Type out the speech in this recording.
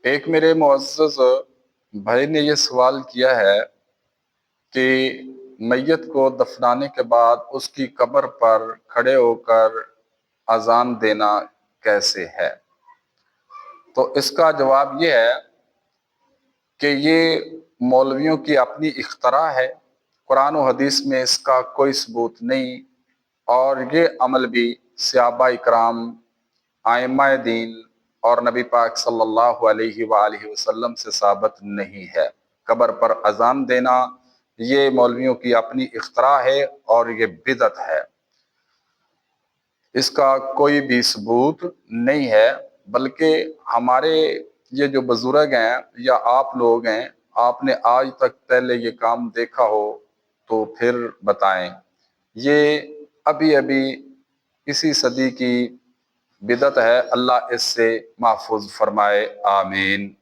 ایک میرے معزز بھائی نے یہ سوال کیا ہے کہ میت کو دفنانے کے بعد اس کی قبر پر کھڑے ہو کر اذان دینا کیسے ہے؟ تو اس کا جواب یہ ہے کہ یہ مولویوں کی اپنی اختراع ہے، قرآن و حدیث میں اس کا کوئی ثبوت نہیں، اور یہ عمل بھی صحابہ اکرام، ائمہ دین اور نبی پاک صلی اللہ علیہ وآلہ وسلم سے ثابت نہیں ہے۔ قبر پر اذان دینا یہ مولویوں کی اپنی اختراع ہے اور یہ بدعت ہے، اس کا کوئی بھی ثبوت نہیں ہے۔ بلکہ ہمارے یہ جو بزرگ ہیں یا آپ لوگ ہیں، آپ نے آج تک پہلے یہ کام دیکھا ہو تو پھر بتائیں۔ یہ ابھی اسی صدی کی بدعت ہے، اللہ اس سے محفوظ فرمائے، آمین۔